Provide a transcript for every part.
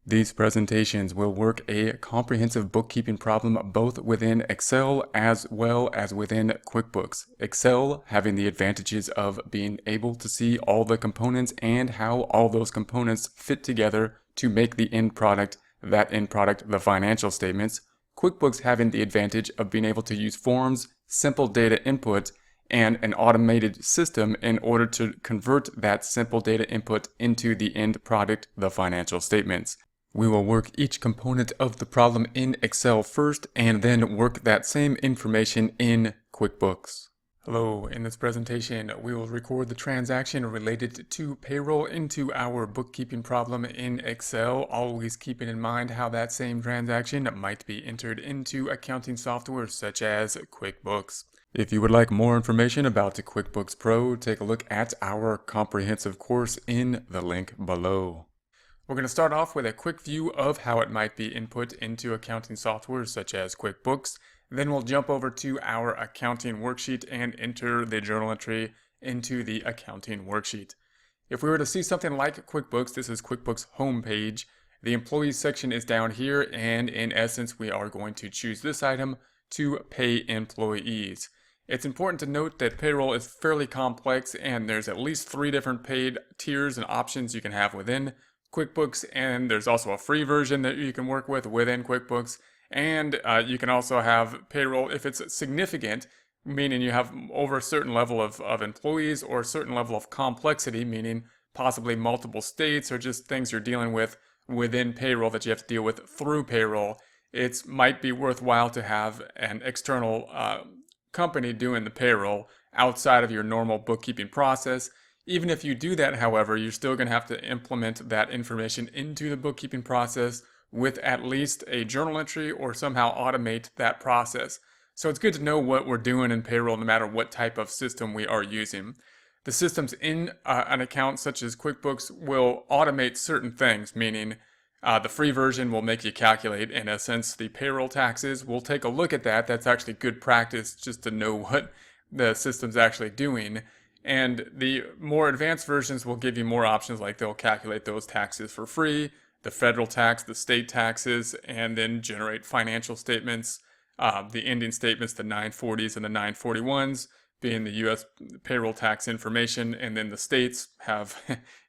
These presentations will work a comprehensive bookkeeping problem both within Excel as well as within QuickBooks. Excel having the advantages of being able to see all the components and how all those components fit together to make the end product, the financial statements. QuickBooks having the advantage of being able to use forms, simple data input, and an automated system in order to convert that simple data input into the end product, the financial statements. We will work each component of the problem in Excel first and then work that same information in QuickBooks. Hello, in this presentation we will record the transaction related to payroll into our bookkeeping problem in Excel, always keeping in mind how that same transaction might be entered into accounting software such as QuickBooks. If you would like more information about the QuickBooks Pro, take a look at our comprehensive course in the link below. We're going to start off with a quick view of how it might be input into accounting software such as QuickBooks. Then we'll jump over to our accounting worksheet and enter the journal entry into the accounting worksheet. If we were to see something like QuickBooks, this is QuickBooks homepage. The employees section is down here, and in essence we are going to choose this item to pay employees. It's important to note that payroll is fairly complex and there's at least 3 different paid tiers and options you can have within QuickBooks, and there's also a free version that you can work with within QuickBooks, and you can also have payroll if it's significant, meaning you have over a certain level of employees or a certain level of complexity, meaning possibly multiple states or just things you're dealing with within payroll that you have to deal with through payroll. It might be worthwhile to have an external company doing the payroll outside of your normal bookkeeping process. Even if you do that, however, you're still going to have to implement that information into the bookkeeping process with at least a journal entry or somehow automate that process. So it's good to know what we're doing in payroll no matter what type of system we are using. The systems in an account such as QuickBooks will automate certain things, meaning the free version will make you calculate, in a sense, the payroll taxes. We'll take a look at that. That's actually good practice just to know what the system's actually doing. And the more advanced versions will give you more options, like they'll calculate those taxes for free, the federal tax, the state taxes, and then generate financial statements, the ending statements, the 940s and the 941s being the U.S. payroll tax information, and then the states have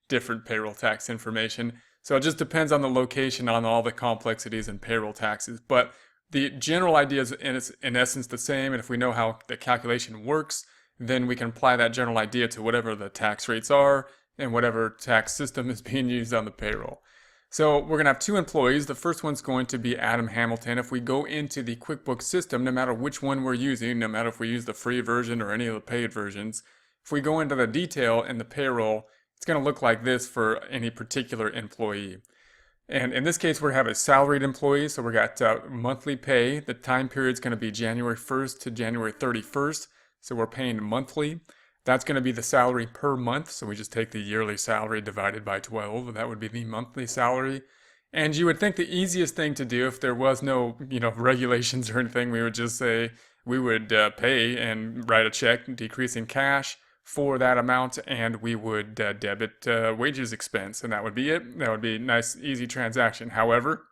different payroll tax information. So it just depends on the location, on all the complexities in payroll taxes. But the general idea is in essence the same, and if we know how the calculation works, then we can apply that general idea to whatever the tax rates are and whatever tax system is being used on the payroll. So we're going to have 2 employees. The first one's going to be Adam Hamilton. If we go into the QuickBooks system, no matter which one we're using, no matter if we use the free version or any of the paid versions, if we go into the detail in the payroll, it's going to look like this for any particular employee. And in this case, we have a salaried employee, so we got monthly pay. The time period is going to be January 1st to January 31st. So we're paying monthly. That's going to be the salary per month. So we just take the yearly salary divided by 12. And that would be the monthly salary. And you would think the easiest thing to do, if there was no, regulations or anything, we would just say we would pay and write a check decreasing cash for that amount, and we would debit wages expense, and that would be it. That would be a nice, easy transaction. However,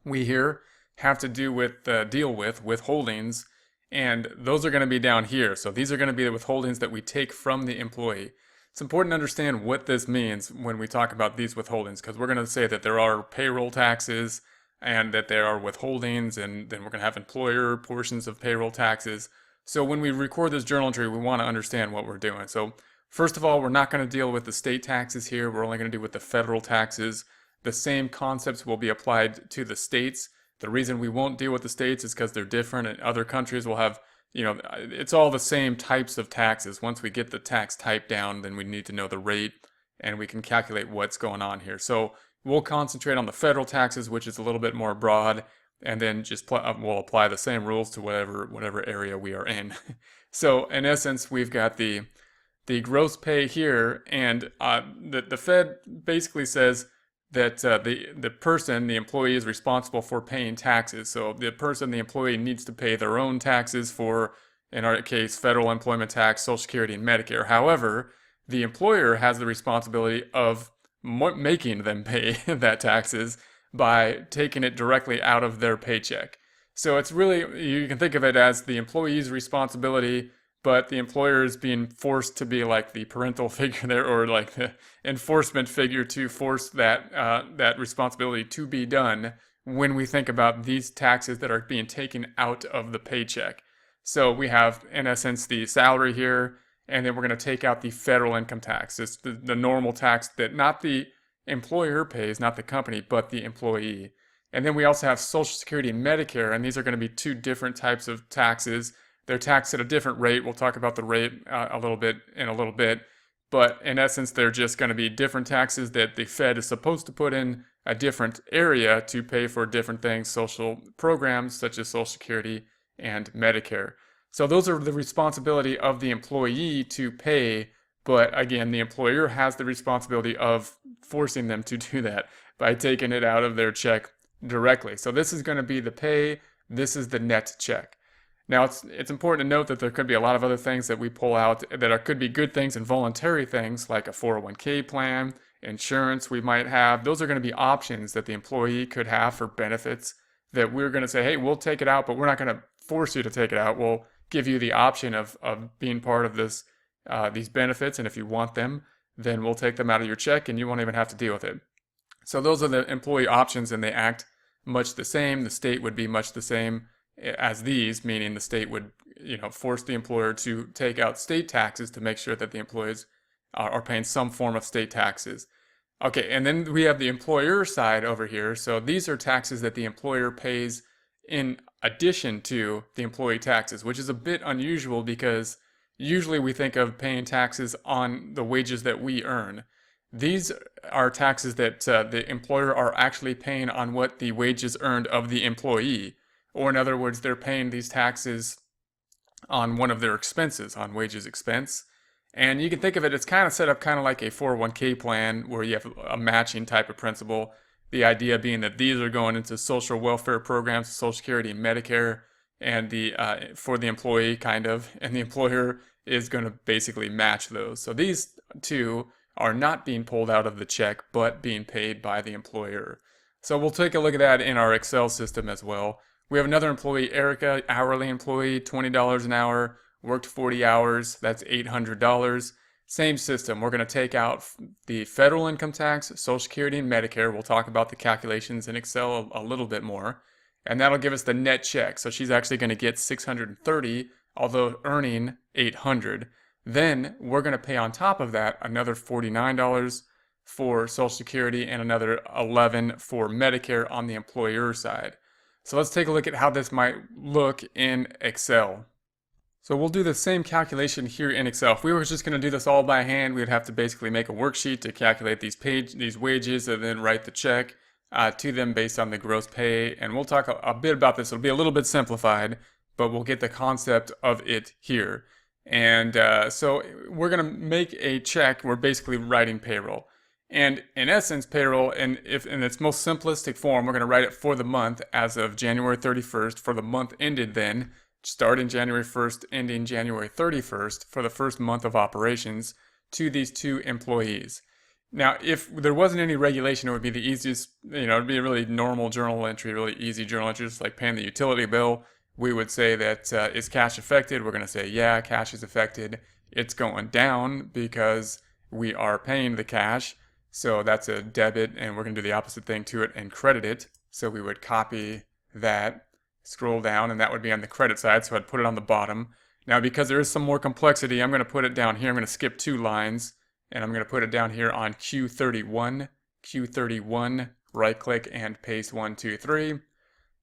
we here have to deal with withholdings. And those are going to be down here. So these are going to be the withholdings that we take from the employee. It's important to understand what this means when we talk about these withholdings, because we're going to say that there are payroll taxes and that there are withholdings, and then we're going to have employer portions of payroll taxes. So when we record this journal entry, we want to understand what we're doing. So first of all, we're not going to deal with the state taxes here. We're only going to deal with the federal taxes. The same concepts will be applied to the states. The reason we won't deal with the states is because they're different, and other countries will have, it's all the same types of taxes. Once we get the tax type down, then we need to know the rate, and we can calculate what's going on here. So we'll concentrate on the federal taxes, which is a little bit more broad, and then just we'll apply the same rules to whatever area we are in. So in essence, we've got the gross pay here, and the Fed basically says that the employee is responsible for paying taxes. So the employee needs to pay their own taxes for, in our case, federal employment tax, Social Security, and Medicare. However, the employer has the responsibility of making them pay that taxes by taking it directly out of their paycheck. So it's really, you can think of it as the employee's responsibility, but the employer is being forced to be like the parental figure there, or like the enforcement figure to force that responsibility to be done when we think about these taxes that are being taken out of the paycheck. So we have, in essence, the salary here, and then we're going to take out the federal income tax. It's the normal tax that not the employer pays, not the company, but the employee. And then we also have Social Security and Medicare, and these are going to be two different types of taxes. They're taxed at a different rate. We'll talk about the rate a little bit in a little bit. But in essence, they're just going to be different taxes that the Fed is supposed to put in a different area to pay for different things, social programs such as Social Security and Medicare. So those are the responsibility of the employee to pay, but again, the employer has the responsibility of forcing them to do that by taking it out of their check directly. So this is going to be the pay, this is the net check. Now, it's important to note that there could be a lot of other things that we pull out that could be good things and voluntary things like a 401k plan, insurance we might have. Those are going to be options that the employee could have for benefits that we're going to say, hey, we'll take it out, but we're not going to force you to take it out. We'll give you the option of being part of this these benefits, and if you want them, then we'll take them out of your check and you won't even have to deal with it. So those are the employee options, and they act much the same. The state would be much the same as these, meaning the state would, force the employer to take out state taxes to make sure that the employees are paying some form of state taxes. Okay, and then we have the employer side over here. So these are taxes that the employer pays in addition to the employee taxes, which is a bit unusual because usually we think of paying taxes on the wages that we earn. These are taxes that the employer are actually paying on what the wages earned of the employee. Or in other words, they're paying these taxes on one of their expenses, on wages expense. And you can think of it, it's kind of set up kind of like a 401k plan where you have a matching type of principle. The idea being that these are going into social welfare programs, Social Security and Medicare, and for the employee kind of, and the employer is going to basically match those. So these two are not being pulled out of the check, but being paid by the employer. So we'll take a look at that in our Excel system as well. We have another employee, Erica, hourly employee, $20 an hour, worked 40 hours, that's $800. Same system, we're going to take out the federal income tax, Social Security, and Medicare. We'll talk about the calculations in Excel a little bit more. And that'll give us the net check. So she's actually going to get $630, although earning $800. Then we're going to pay on top of that another $49 for Social Security and another $11 for Medicare on the employer side. So let's take a look at how this might look in Excel. So we'll do the same calculation here in Excel. If we were just going to do this all by hand, we'd have to basically make a worksheet to calculate these wages and then write the check to them based on the gross pay. And we'll talk a bit about this. It'll be a little bit simplified, but we'll get the concept of it here. And so we're going to make a check. We're basically writing payroll. And in essence, payroll, in its most simplistic form, we're going to write it for the month as of January 31st, for the month ended then, starting January 1st, ending January 31st, for the first month of operations, to these two employees. Now, if there wasn't any regulation, it would be the easiest, it'd be a really normal journal entry, really easy journal entry, just like paying the utility bill. We would say that, is cash affected? We're going to say, yeah, cash is affected. It's going down because we are paying the cash. So that's a debit, and we're going to do the opposite thing to it and credit it. So we would copy that, scroll down, and that would be on the credit side. So I'd put it on the bottom. Now, because there is some more complexity, I'm going to put it down here. I'm going to skip 2 lines, and I'm going to put it down here on Q31. Q31, right click and paste 1, 2, 3.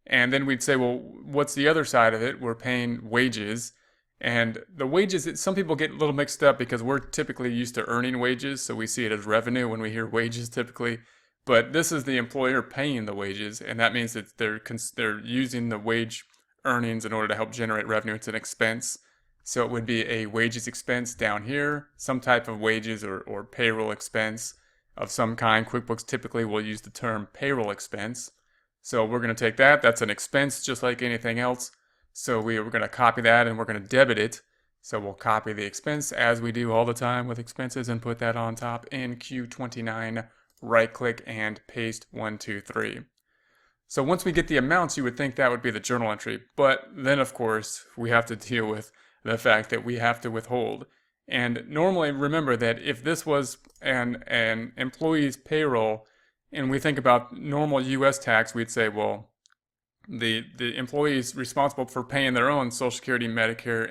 And then we'd say, well, what's the other side of it? We're paying wages. And the wages, some people get a little mixed up because we're typically used to earning wages, so we see it as revenue when we hear wages typically. But this is the employer paying the wages, and that means that they're using the wage earnings in order to help generate revenue. It's an expense. So it would be a wages expense down here, some type of wages or payroll expense of some kind. QuickBooks typically will use the term payroll expense. So we're going to take that. That's an expense just like anything else. So we're going to copy that and we're going to debit it. So we'll copy the expense as we do all the time with expenses and put that on top in Q29, right click and paste 1, 2, 3. So once we get the amounts, you would think that would be the journal entry. But then, of course, we have to deal with the fact that we have to withhold. And normally, remember that if this was an employee's payroll, and we think about normal U.S. tax, we'd say, well, the employee is responsible for paying their own Social Security, Medicare,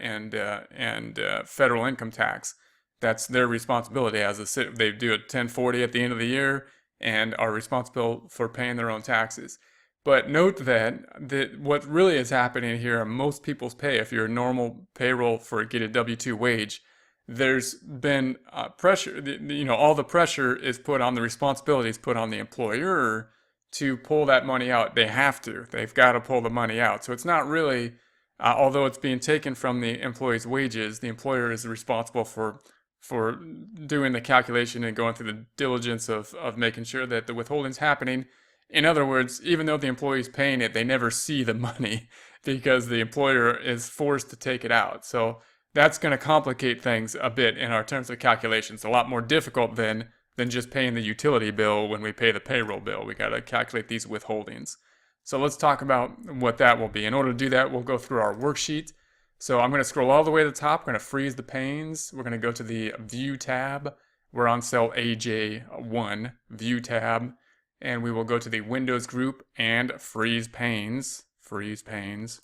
and federal income tax. That's their responsibility as a they do a 1040 at the end of the year and are responsible for paying their own taxes. But note that what really is happening here on most people's pay, if you're a normal payroll for get a W-2 wage, there's been pressure, all the pressure is put on the responsibilities put on the employer to pull that money out. They have to. They've got to pull the money out. So it's not really, although it's being taken from the employee's wages, the employer is responsible for doing the calculation and going through the diligence of making sure that the withholding's happening. In other words, even though the employee is paying it, they never see the money because the employer is forced to take it out. So that's going to complicate things a bit in our terms of calculations. A lot more difficult than just paying the utility bill when we pay the payroll bill. We got to calculate these withholdings. So let's talk about what that will be. In order to do that, we'll go through our worksheet. So I'm going to scroll all the way to the top. We're going to freeze the panes. We're going to go to the View tab. We're on cell AJ1, View tab. And we will go to the Windows group and freeze panes. Freeze panes.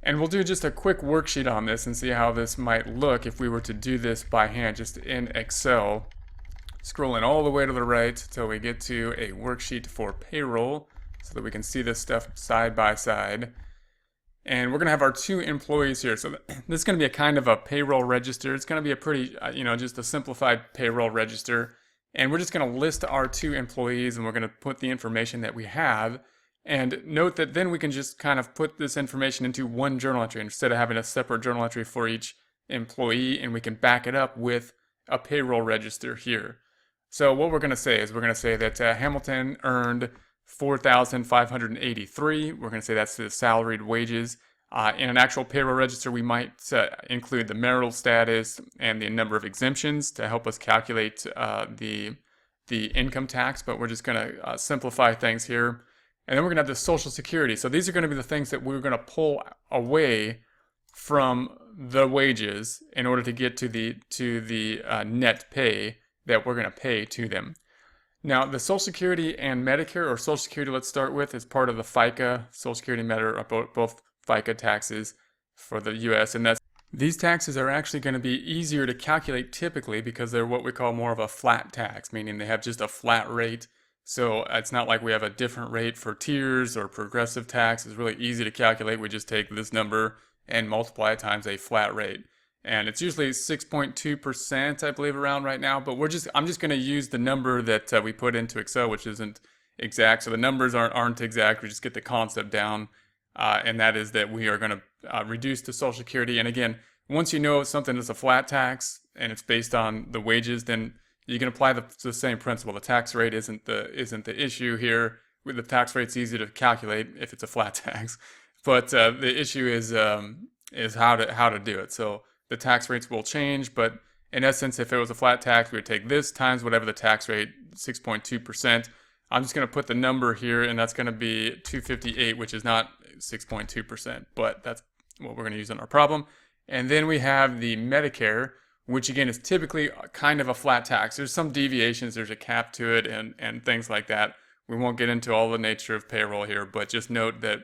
And we'll do just a quick worksheet on this and see how this might look if we were to do this by hand, just in Excel. Scrolling all the way to the right until we get to a worksheet for payroll so that we can see this stuff side by side. And we're going to have our two employees here. So this is going to be a kind of a payroll register. It's going to be a pretty, just a simplified payroll register. And we're just going to list our two employees and we're going to put the information that we have. And note that then we can just kind of put this information into one journal entry instead of having a separate journal entry for each employee. And we can back it up with a payroll register here. So what we're going to say is we're going to say that Hamilton earned $4,583. We're going to say that's the salaried wages. In an actual payroll register, we might include the marital status and the number of exemptions to help us calculate the income tax, but we're just going to simplify things here. And then we're going to have the Social Security. So these are going to be the things that we're going to pull away from the wages in order to get to the net pay that we're going to pay to them. Now, the Social Security and Medicare, or Social Security, let's start with, is part of the FICA. Social Security and Medicare are both FICA taxes for the U.S. And these taxes are actually going to be easier to calculate typically because they're what we call more of a flat tax, meaning they have just a flat rate. So it's not like we have a different rate for tiers or progressive tax. It's really easy to calculate. We just take this number and multiply it times a flat rate. And it's usually 6.2%, I believe, around right now. But I'm just going to use the number that we put into Excel, which isn't exact. So the numbers aren't exact. We just get the concept down. And that is that we are going to reduce the Social Security. And again, once you know something is a flat tax and it's based on the wages, then you can apply the same principle. The tax rate isn't the issue here. With the tax rate's easy to calculate if it's a flat tax, but the issue is how to do it. So the tax rates will change, but in essence, if it was a flat tax, we would take this times whatever the tax rate, 6.2%. I'm just going to put the number here, and that's going to be 258, which is not 6.2%, but that's what we're going to use in our problem. And then we have the Medicare, which again is typically kind of a flat tax. There's some deviations, there's a cap to it, and things like that. We won't get into all the nature of payroll here, but just note that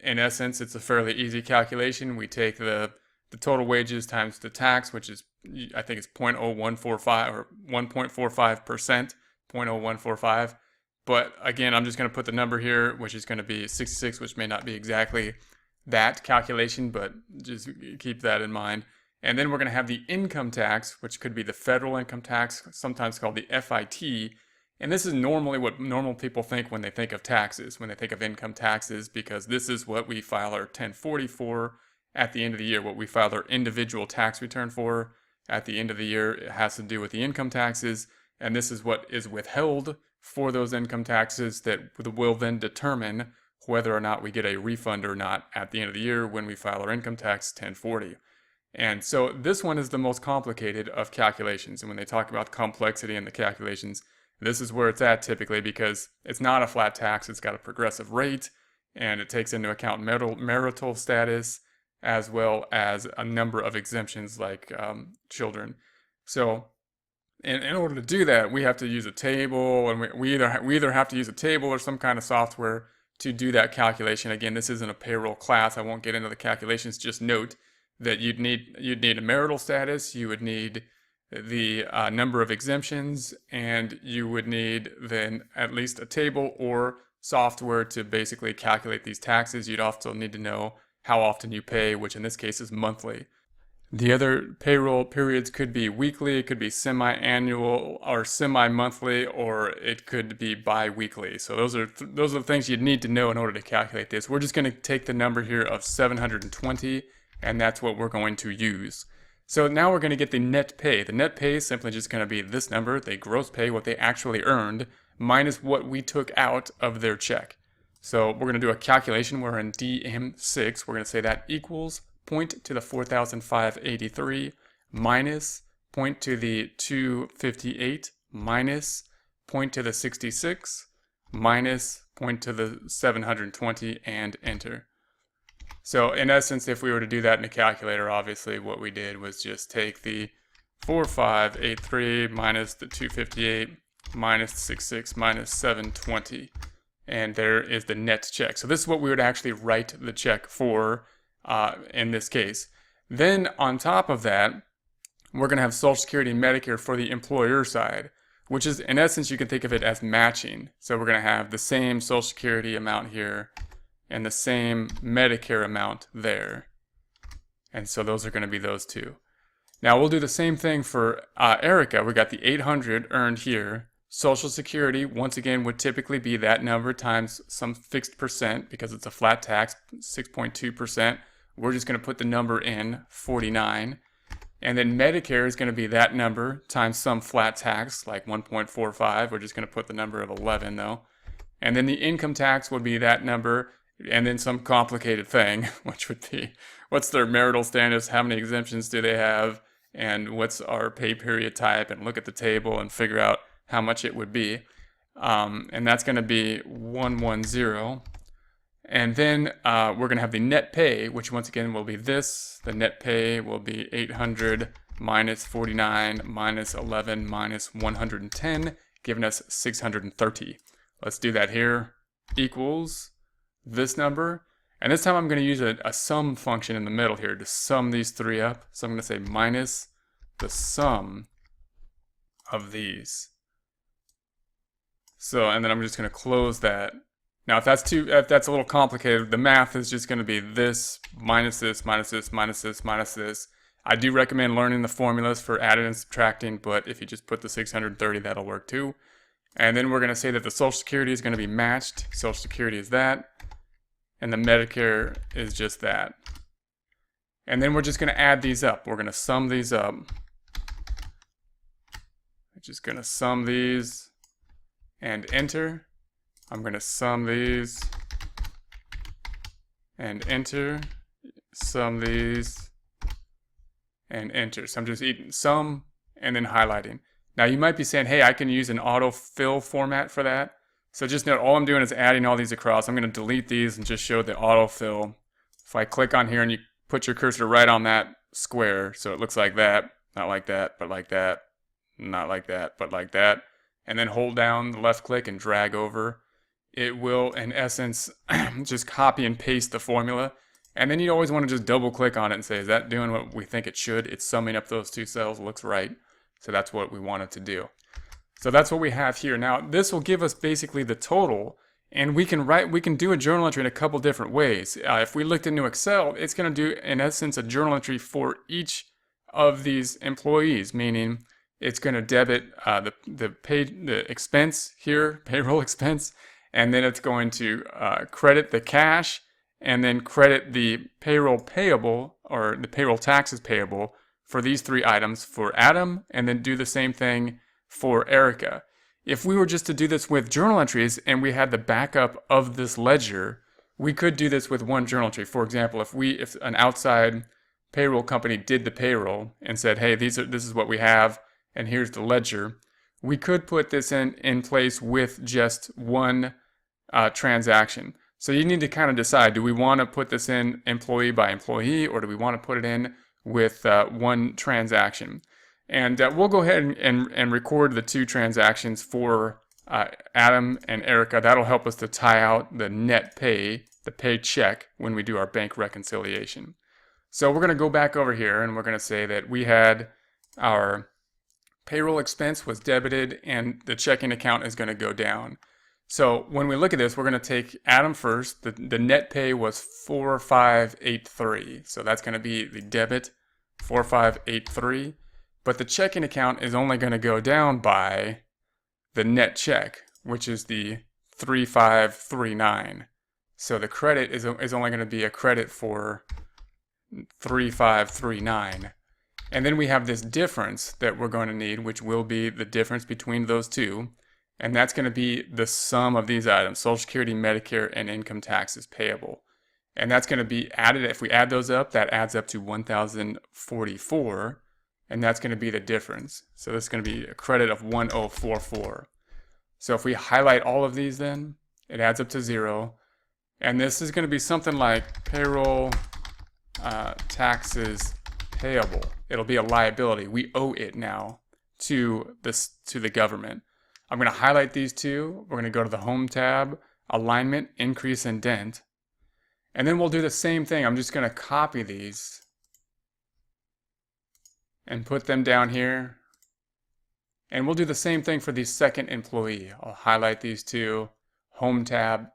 in essence, it's a fairly easy calculation. We take the total wages times the tax, which is, I think it's 0.0145 or 1.45%, 0.0145. But again, I'm just going to put the number here, which is going to be 66, which may not be exactly that calculation, but just keep that in mind. And then we're going to have the income tax, which could be the federal income tax, sometimes called the FIT. And this is normally what normal people think when they think of taxes, when they think of income taxes, because this is what we file our 1040 for at the end of the year, what we file our individual tax return for at the end of the year. It has to do with the income taxes, and this is what is withheld for those income taxes that will then determine whether or not we get a refund or not at the end of the year when we file our income tax 1040. And so this one is the most complicated of calculations. And when they talk about complexity in the calculations, this is where it's at typically, because it's not a flat tax, it's got a progressive rate, and it takes into account marital status, as well as a number of exemptions like children. So in order to do that, we have to use a table, and we either have to use a table or some kind of software to do that calculation. Again, this isn't a payroll class. I won't get into the calculations. Just note that you'd need a marital status, you would need the number of exemptions, and you would need then at least a table or software to basically calculate these taxes. You'd also need to know how often you pay, which in this case is monthly. The other payroll periods could be weekly, it could be semi-annual or semi-monthly, or it could be bi-weekly. So those are the things you'd need to know in order to calculate this. We're just going to take the number here of 720, and that's what we're going to use. So now we're going to get the net pay. The net pay is simply just going to be this number, the gross pay, what they actually earned, minus what we took out of their check. So we're going to do a calculation. We're in DM6. We're going to say that equals point to the 4,583 minus point to the 258 minus point to the 66 minus point to the 720 and enter. So in essence, if we were to do that in a calculator, obviously what we did was just take the 4583 minus the 258 minus the 66 minus 720, and there is the net check. So this is what we would actually write the check for in this case. Then on top of that, we're going to have Social Security and Medicare for the employer side, which is, in essence, you can think of it as matching. So we're going to have the same Social Security amount here and the same Medicare amount there. And so those are going to be those two. Now we'll do the same thing for Erica. We got the 800 earned here. Social Security, once again, would typically be that number times some fixed percent because it's a flat tax, 6.2%. We're just going to put the number in, 49. And then Medicare is going to be that number times some flat tax, like 1.45. We're just going to put the number of 11, though. And then the income tax would be that number, and then some complicated thing, which would be what's their marital status, how many exemptions do they have, and what's our pay period type, and look at the table and figure out how much it would be. And that's going to be 110. And then we're going to have the net pay, which once again will be this. The net pay will be 800 minus 49 minus 11 minus 110, giving us 630. Let's do that here. Equals this number. And this time I'm going to use a sum function in the middle here to sum these three up. So I'm going to say minus the sum of these. So, and then I'm just going to close that. Now, if that's a little complicated, the math is just going to be this minus this minus this minus this minus this. I do recommend learning the formulas for adding and subtracting, but if you just put the 630, that'll work too. And then we're going to say that the Social Security is going to be matched. Social Security is that, and the Medicare is just that. And then we're just going to add these up. We're going to sum these up. I'm just going to sum these and enter. I'm going to sum these and enter, sum these and enter. So I'm just eating sum and then highlighting. Now you might be saying, hey, I can use an autofill format for that. So just note, all I'm doing is adding all these across. I'm going to delete these and just show the autofill. If I click on here and you put your cursor right on that square, so it looks like that, not like that, but like that, not like that, but like that, and then hold down the left click and drag over, it will, in essence, just copy and paste the formula. And then you always want to just double click on it and say, is that doing what we think it should? It's summing up those two cells, looks right. So that's what we want it to do. So that's what we have here. Now, this will give us basically the total, and we can do a journal entry in a couple different ways. If we looked into Excel, it's going to do, in essence, a journal entry for each of these employees, meaning it's going to debit the expense here, payroll expense, and then it's going to credit the cash, and then credit the payroll payable, or the payroll taxes payable, for these three items for Adam, and then do the same thing for Erica. If we were just to do this with journal entries and we had the backup of this ledger, we could do this with one journal entry. For example, if an outside payroll company did the payroll and said, hey, this is what we have, and here's the ledger, we could put this in place with just one transaction. So you need to kind of decide, do we want to put this in employee by employee, or do we want to put it in with one transaction? And we'll go ahead and record the two transactions for Adam and Erica. That'll help us to tie out the net pay, the paycheck, when we do our bank reconciliation. So we're going to go back over here and we're going to say that we had our payroll expense was debited and the checking account is going to go down. So when we look at this, we're going to take Adam first. The net pay was 4583. So that's going to be the debit, 4583. But the checking account is only going to go down by the net check, which is the 3539. So the credit is only going to be a credit for 3539. And then we have this difference that we're going to need, which will be the difference between those two. And that's going to be the sum of these items, Social Security, Medicare, and income taxes payable. And that's going to be added. If we add those up, that adds up to 1,044. And that's going to be the difference. So this is going to be a credit of 1044. So if we highlight all of these, then it adds up to 0. And this is going to be something like payroll taxes payable. It'll be a liability. We owe it now to the government. I'm going to highlight these two. We're going to go to the Home tab, Alignment, Increase, and Dent. And then we'll do the same thing. I'm just going to copy these and put them down here. And we'll do the same thing for the second employee. I'll highlight these two, Home tab,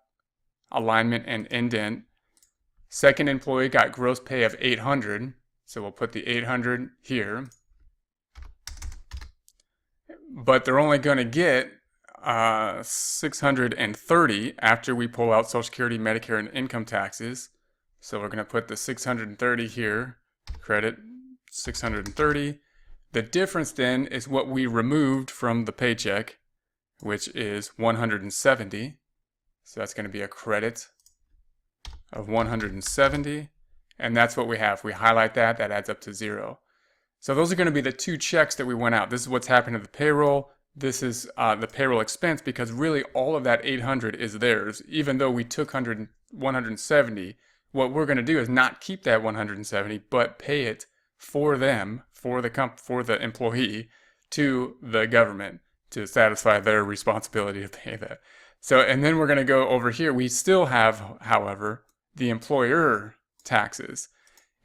Alignment, and Indent. Second employee got gross pay of 800. So we'll put the 800 here. But they're only going to get 630 after we pull out Social Security, Medicare, and income taxes. So we're going to put the 630 here, credit 630. The difference then is what we removed from the paycheck, which is 170. So that's going to be a credit of 170. And that's what we have. We highlight that, that adds up to 0. So those are going to be the two checks that we went out. This is what's happened to the payroll. This is the payroll expense, because really all of that 800 is theirs. Even though we took 170, what we're going to do is not keep that 170, but pay it for them, for the employee, to the government to satisfy their responsibility to pay that. So, and then we're going to go over here. We still have, however, the employer taxes.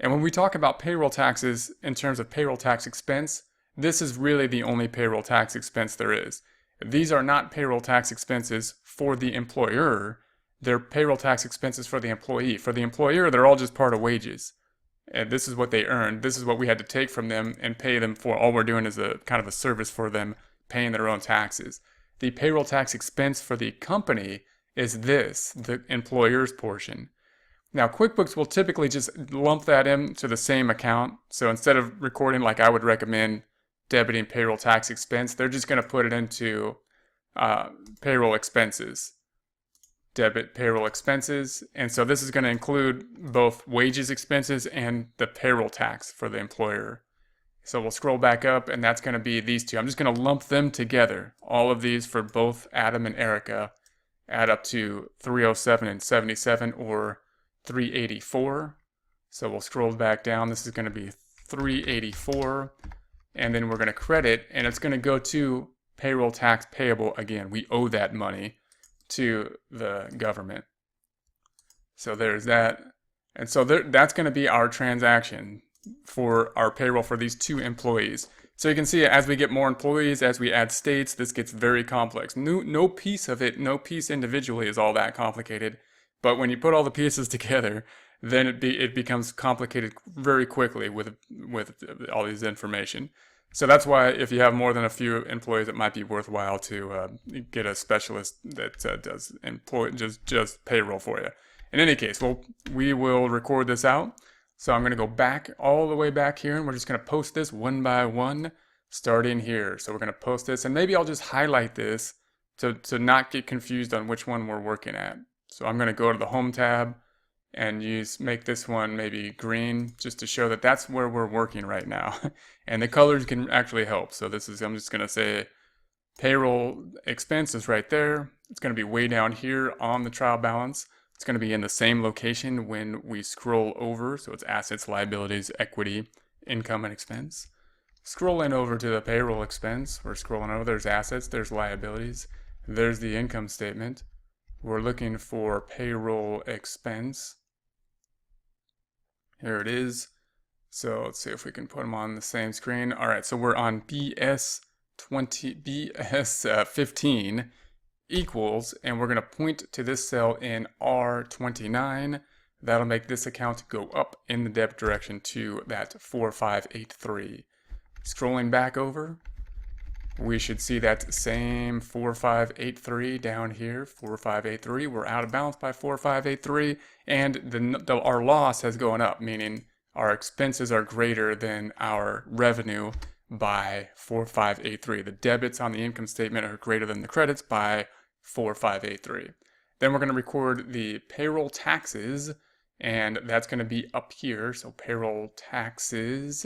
And when we talk about payroll taxes in terms of payroll tax expense, this is really the only payroll tax expense there is. These are not payroll tax expenses for the employer. They're payroll tax expenses for the employee. For the employer, they're all just part of wages. And this is what they earned. This is what we had to take from them and pay them for. All we're doing is a kind of a service for them, paying their own taxes. The payroll tax expense for the company is this, the employer's portion. Now, QuickBooks will typically just lump that into the same account. So instead of recording like I would recommend debiting payroll tax expense, they're just going to put it into payroll expenses. Debit payroll expenses. And so this is going to include both wages expenses and the payroll tax for the employer. So we'll scroll back up, and that's going to be these two. I'm just going to lump them together. All of these for both Adam and Erica add up to 307 and 77, or 384. So we'll scroll back down. This is going to be 384, and then we're going to credit, and it's going to go to payroll tax payable again. We owe that money to the government. So there's that. And so that's going to be our transaction for our payroll for these two employees. So you can see as we get more employees, as we add states, this gets very complex. No piece of it, no piece individually is all that complicated. But when you put all the pieces together, then it becomes complicated very quickly with all these information. So that's why if you have more than a few employees, it might be worthwhile to get a specialist that does just payroll for you. In any case, we will record this out. So I'm going to go back all the way back here, and we're just going to post this one by one, starting here. So we're going to post this, and maybe I'll just highlight this to not get confused on which one we're working at. So I'm going to go to the Home tab and make this one maybe green, just to show that that's where we're working right now. And the colors can actually help. So I'm just going to say Payroll expense is right there. It's going to be way down here on the trial balance. It's going to be in the same location when we scroll over. So it's assets, liabilities, equity, income, and expense. Scrolling over to the payroll expense, we're scrolling over. There's assets, there's liabilities, there's the income statement. We're looking for payroll expense. Here it is. So let's see if we can put them on the same screen. All right, so we're on BS 15 equals, and we're going to point to this cell in R29. That'll make this account go up in the debit direction to that 4583. Scrolling back over, we should see that same 4583 down here, 4583. We're out of balance by 4583, and our loss has gone up, meaning our expenses are greater than our revenue by 4583. The debits on the income statement are greater than the credits by 4583. Then we're going to record the payroll taxes, and that's going to be up here. So payroll taxes,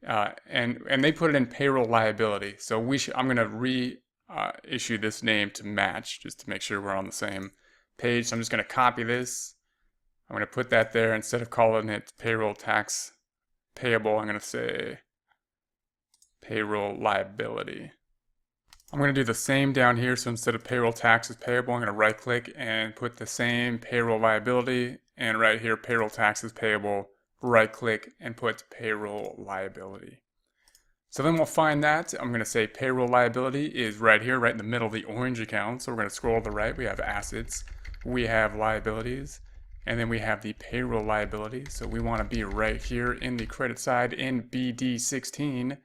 and they put it in payroll liability. So I'm going to reissue this name to match, just to make sure we're on the same page. So I'm just going to copy this. I'm going to put that there. Instead of calling it payroll tax payable, I'm going to say payroll liability. I'm going to do the same down here. So instead of payroll taxes payable, I'm going to right click and put the same payroll liability, and right here payroll taxes payable, right click and put payroll liability. So then we'll find that. I'm going to say payroll liability is right here, right in the middle of the orange account. So we're going to scroll to the right. We have assets, we have liabilities, and then we have the payroll liability. So we want to be right here in the credit side in BD16,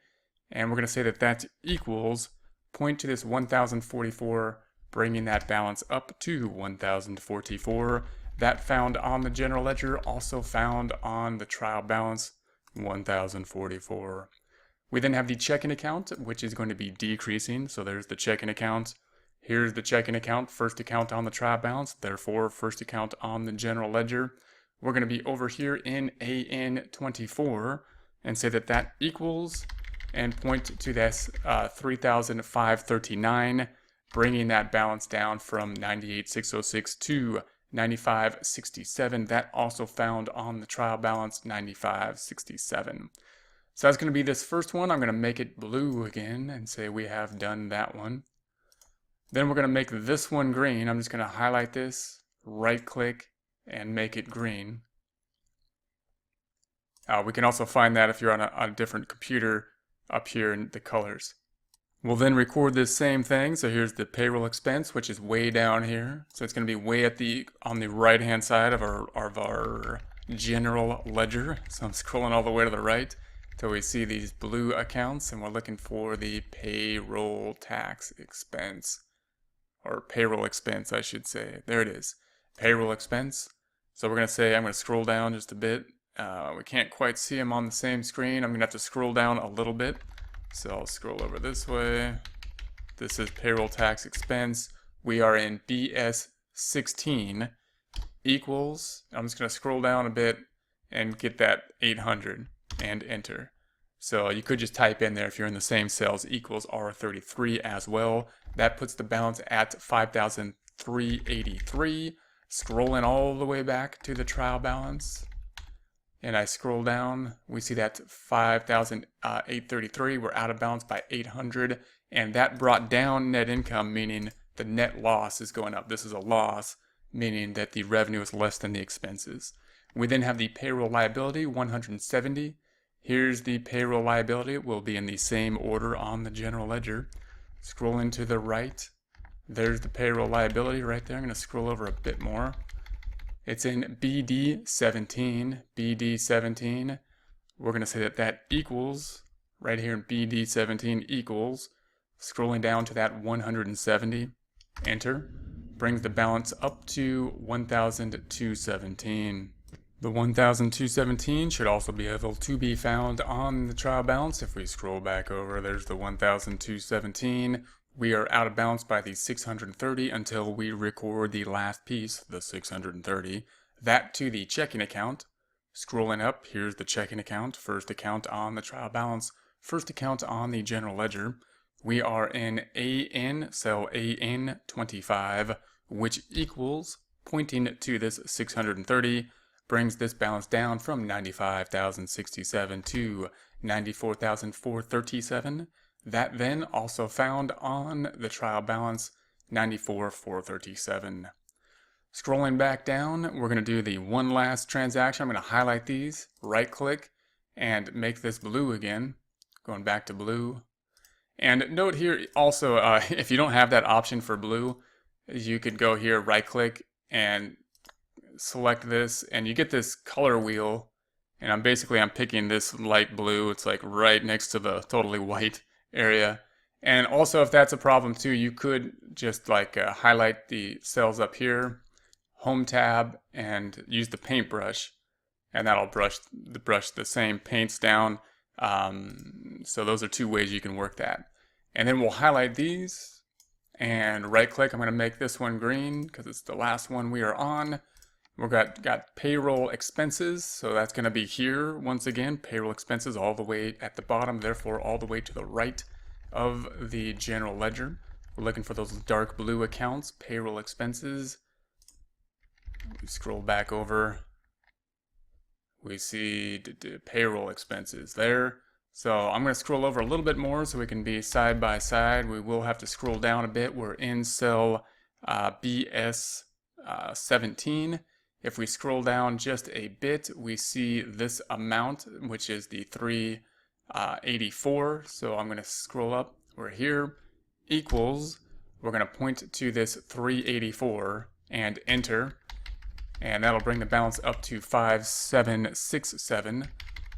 and we're going to say that that equals, point to this 1044, bringing that balance up to 1044. That found on the general ledger, also found on the trial balance, 1044. We then have the checking account, which is going to be decreasing. So there's the checking account. Here's the checking account, first account on the trial balance, therefore first account on the general ledger. We're going to be over here in AN24 and say that that equals, and point to this 3,539, bringing that balance down from 98,606 to 9567. That also found on the trial balance, 9567. So that's going to be this first one. I'm going to make it blue again and say we have done that one. Then we're going to make this one green. I'm just going to highlight this, right click, and make it green. We can also find that if you're on a different computer up here in the colors. We'll then record this same thing. So here's the payroll expense, which is way down here. So it's going to be way on the right hand side of our general ledger. So I'm scrolling all the way to the right till we see these blue accounts, and we're looking for the payroll tax expense, or payroll expense, I should say. There it is, payroll expense. So we're going to say, I'm going to scroll down just a bit. We can't quite see them on the same screen. I'm going to have to scroll down a little bit. So I'll scroll over this way. This is payroll tax expense. We are in BS16 equals, I'm just going to scroll down a bit and get that 800 and enter. So you could just type in there, if you're in the same cells, equals R33 as well. That puts the balance at 5,383. Scrolling all the way back to the trial balance, and I scroll down, we see that 5,833. We're out of balance by 800, and that brought down net income, meaning the net loss is going up. This is a loss, meaning that the revenue is less than the expenses. We then have the payroll liability, 170. Here's the payroll liability. It will be in the same order on the general ledger. Scrolling to the right, there's the payroll liability right there. I'm going to scroll over a bit more. It's in BD17. BD17. We're going to say that that equals, right here in BD17 equals, scrolling down to that 170, enter, brings the balance up to 1,217. The 1,217 should also be able to be found on the trial balance. If we scroll back over, there's the 1,217. We are out of balance by the 630 until we record the last piece, the 630. That to the checking account. Scrolling up, here's the checking account, first account on the trial balance, first account on the general ledger. We are in AN, cell AN25, which equals, pointing to this 630, brings this balance down from 95,067 to 94,437. That then also found on the trial balance 94,437. Scrolling back down, we're going to do the one last transaction. I'm going to highlight these, right click, and make this blue again. Going back to blue. And note here also, if you don't have that option for blue, you could go here, right click, and select this, and you get this color wheel. And I'm picking this light blue. It's like right next to the totally white area. And also, if that's a problem too, you could just like highlight the cells up here, home tab, and use the paintbrush, and that'll brush the same paints down. So those are two ways you can work that. And then we'll highlight these and right click. I'm going to make this one green because it's the last one we are on. We've got payroll expenses, so that's going to be here once again. Payroll expenses all the way at the bottom, therefore all the way to the right of the general ledger. We're looking for those dark blue accounts, payroll expenses. We scroll back over. We see payroll expenses there. So I'm going to scroll over a little bit more so we can be side by side. We will have to scroll down a bit. We're in cell BS 17. If we scroll down just a bit, we see this amount, which is the 384. So I'm going to scroll up. We're here, equals. We're going to point to this 384 and enter. And that'll bring the balance up to 5767.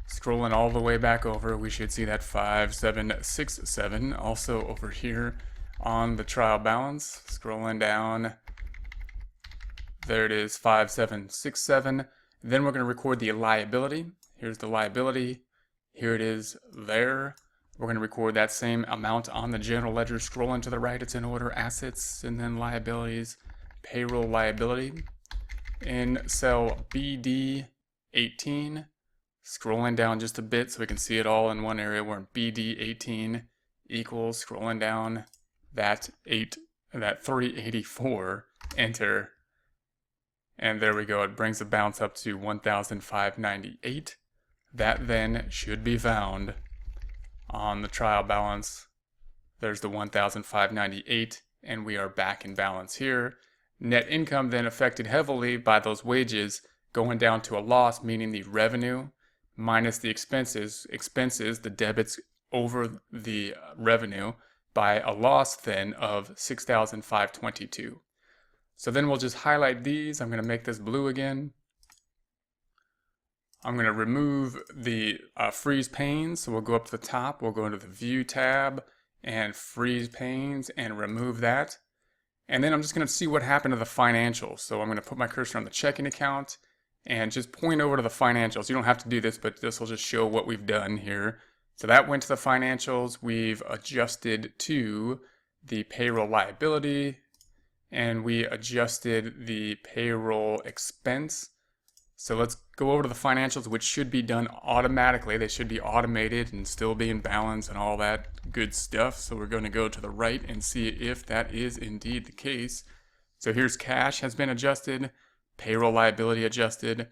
Scrolling all the way back over, we should see that 5767 also over here on the trial balance. Scrolling down, there it is, 5767. Then we're going to record the liability. Here's the liability. Here it is there. We're going to record that same amount on the general ledger. Scrolling to the right, it's in order, assets, and then liabilities, payroll liability. In cell BD 18, scrolling down just a bit so we can see it all in one area. We're in BD 18 equals, scrolling down, that 384, enter, and there we go. It brings the balance up to 1,598. That then should be found on the trial balance. There's the 1,598, and we are back in balance here. Net income then affected heavily by those wages going down to a loss, meaning the revenue minus the expenses, the debits over the revenue, by a loss then of 6,522. So then we'll just highlight these. I'm going to make this blue again. I'm going to remove the freeze panes. So we'll go up to the top. We'll go into the View tab and freeze panes and remove that. And then I'm just going to see what happened to the financials. So I'm going to put my cursor on the checking account and just point over to the financials. You don't have to do this, but this will just show what we've done here. So that went to the financials. We've adjusted to the payroll liability, and we adjusted the payroll expense. So let's go over to the financials, which should be done automatically. They should be automated and still be in balance and all that good stuff. So we're going to go to the right and see if that is indeed the case. So here's cash has been adjusted, payroll liability adjusted,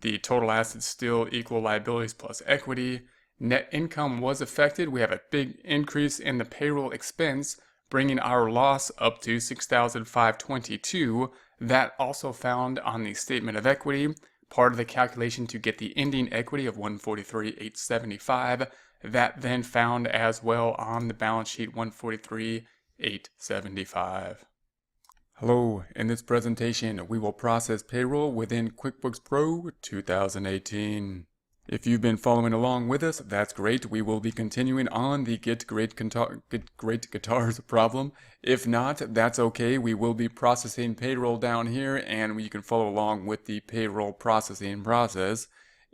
the total assets still equal liabilities plus equity. Net income was affected. We have a big increase in the payroll expense, bringing our loss up to 6,522. That also found on the statement of equity, part of the calculation to get the ending equity of 143,875. That then found as well on the balance sheet, 143,875. Hello, in this presentation we will process payroll within QuickBooks Pro 2018. If you've been following along with us, that's great. We will be continuing on the Get Great Guitars problem. If not, that's okay. We will be processing payroll down here, and you can follow along with the payroll processing process.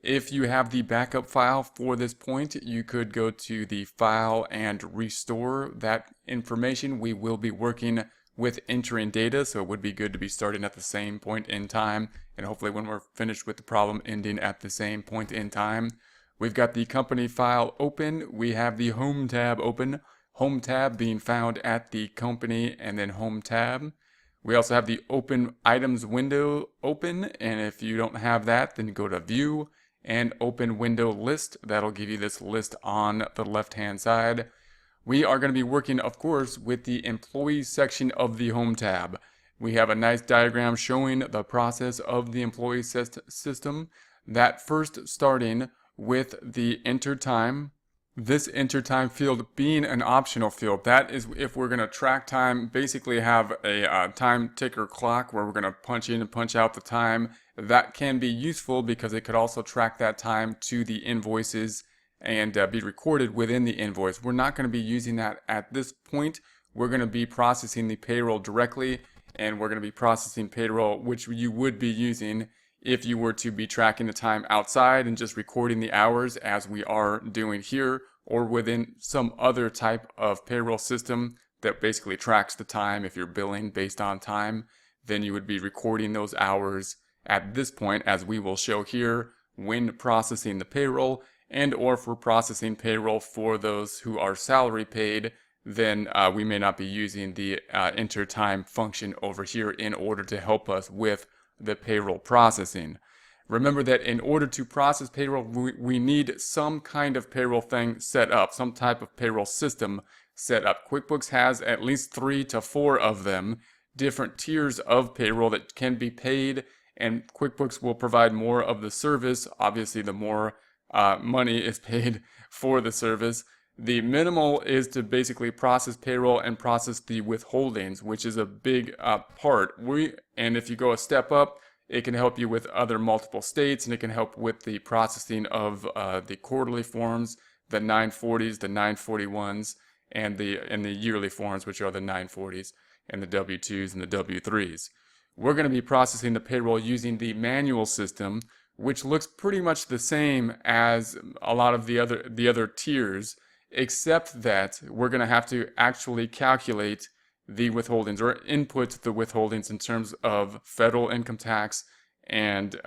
If you have the backup file for this point, you could go to the file and restore that information. We will be working with entering data, so it would be good to be starting at the same point in time, and hopefully when we're finished with the problem, ending at the same point in time. We've got the company file open. We have the Home tab open. Home tab being found at the company and then Home tab. We also have the Open Items window open, and if you don't have that, then go to View and Open Window List. That'll give you this list on the left-hand side. We are going to be working, of course, with the Employees section of the Home tab. We have a nice diagram showing the process of the employee system. That first starting with the enter time. This enter time field being an optional field. That is if we're going to track time, basically have a time ticker clock where we're going to punch in and punch out the time. That can be useful because it could also track that time to the invoices and be recorded within the invoice. We're not going to be using that at this point. We're going to be processing the payroll directly, and we're going to be processing payroll, which you would be using if you were to be tracking the time outside and just recording the hours as we are doing here, or within some other type of payroll system that basically tracks the time. If you're billing based on time, then you would be recording those hours at this point, as we will show here, when processing the payroll, and or for processing payroll for those who are salary paid, then we may not be using the enter time function over here in order to help us with the payroll processing. Remember that in order to process payroll, we need some kind of payroll thing set up, some type of payroll system set up. QuickBooks has at least 3 to 4 of them, different tiers of payroll that can be paid, and QuickBooks will provide more of the service. Obviously, the more money is paid for the service. The minimal is to basically process payroll and process the withholdings, which is a big part. And if you go a step up, it can help you with other multiple states, and it can help with the processing of the quarterly forms, the 940s, the 941s, and the yearly forms, which are the 940s, and the W-2s and the W-3s. We're going to be processing the payroll using the manual system, which looks pretty much the same as a lot of the other tiers, except that we're going to have to actually calculate the withholdings, or input the withholdings, in terms of federal income tax and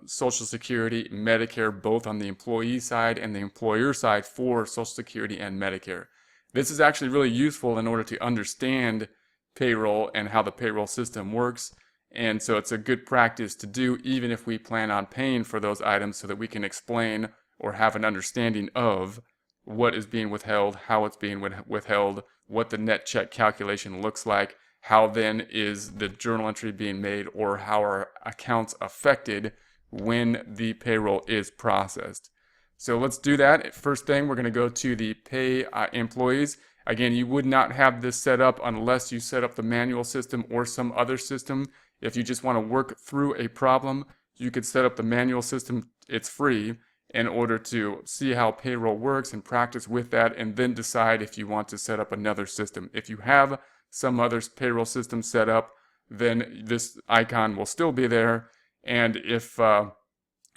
Social Security, Medicare, both on the employee side and the employer side for Social Security and Medicare. This is actually really useful in order to understand payroll and how the payroll system works. And so it's a good practice to do, even if we plan on paying for those items, so that we can explain or have an understanding of what is being withheld, how it's being withheld, what the net check calculation looks like, how then is the journal entry being made, or how are accounts affected when the payroll is processed. So let's do that. First thing, we're going to go to the pay employees. Again, you would not have this set up unless you set up the manual system or some other system. If you just want to work through a problem, you could set up the manual system. It's free, in order to see how payroll works and practice with that, and then decide if you want to set up another system. If you have some other payroll system set up, then this icon will still be there. And if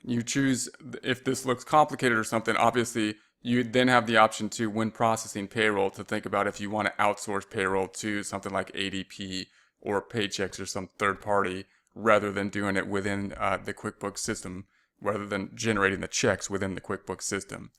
you choose, if this looks complicated or something, obviously you then have the option to, when processing payroll, to think about if you want to outsource payroll to something like ADP or Paychecks or some third party, rather than doing it within the QuickBooks system, rather than generating the checks within the QuickBooks system.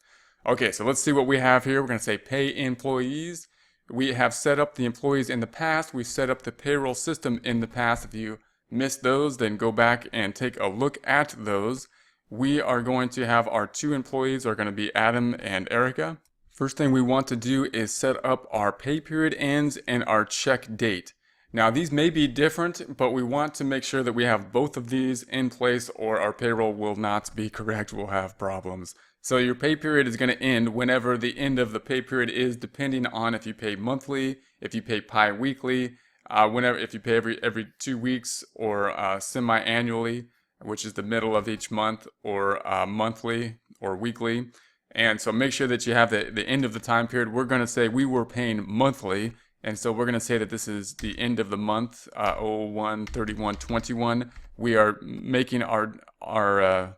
Okay, so let's see what we have here. We're going to say pay employees. We have set up the employees in the past. We've set up the payroll system in the past. If you missed those, then go back and take a look at those. We are going to have our 2 employees are going to be Adam and Erica. First thing we want to do is set up our pay period ends and our check date. Now, these may be different, but we want to make sure that we have both of these in place, or our payroll will not be correct. We'll have problems. So your pay period is going to end whenever the end of the pay period is, depending on if you pay monthly, if you pay bi-weekly, if you pay every 2 weeks, or semi-annually, which is the middle of each month, or monthly or weekly. And so make sure that you have the end of the time period. We're going to say we were paying monthly. And so we're going to say that this is the end of the month, 01/31/21. We are making our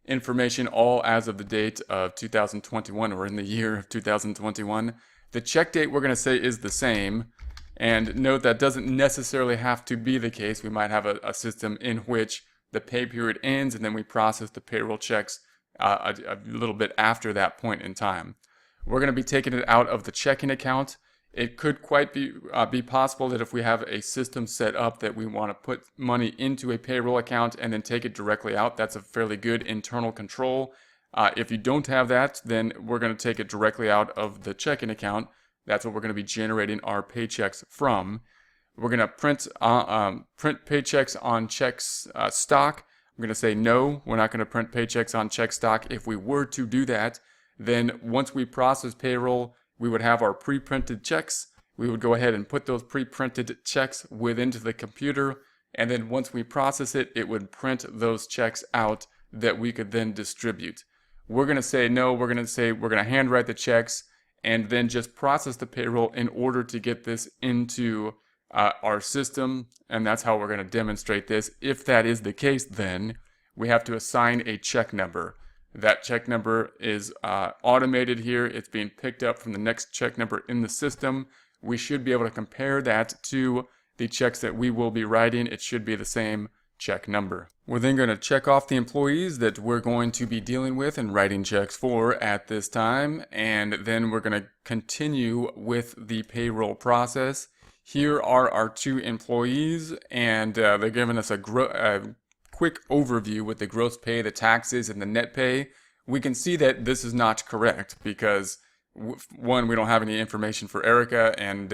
information all as of the date of 2021, or in the year of 2021. The check date we're going to say is the same. And note that doesn't necessarily have to be the case. We might have a system in which the pay period ends and then we process the payroll checks a little bit after that point in time. we're going to be taking it out of the checking account. It could quite be possible that if we have a system set up that we want to put money into a payroll account and then take it directly out, that's a fairly good internal control. If you don't have that, then we're going to take it directly out of the checking account. That's what we're going to be generating our paychecks from. We're going to print paychecks on checks stock. I'm going to say no, we're not going to print paychecks on check stock. If we were to do that, then once we process payroll, we would have our pre-printed checks. We would go ahead and put those pre-printed checks into the computer, and then once we process it, it would print those checks out that we could then distribute. We're going to say no, we're going to say we're going to handwrite the checks and then just process the payroll in order to get this into our system, and that's how we're going to demonstrate this. If that is the case, then we have to assign a check number. That check number is automated here. It's being picked up from the next check number in the system. We should be able to compare that to the checks that we will be writing. It should be the same check number. We're then going to check off the employees that we're going to be dealing with and writing checks for at this time, and then we're going to continue with the payroll process. Here are our 2 employees, and they're giving us a quick overview with the gross pay, the taxes, and the net pay. We can see that this is not correct because 1, we don't have any information for Erica, and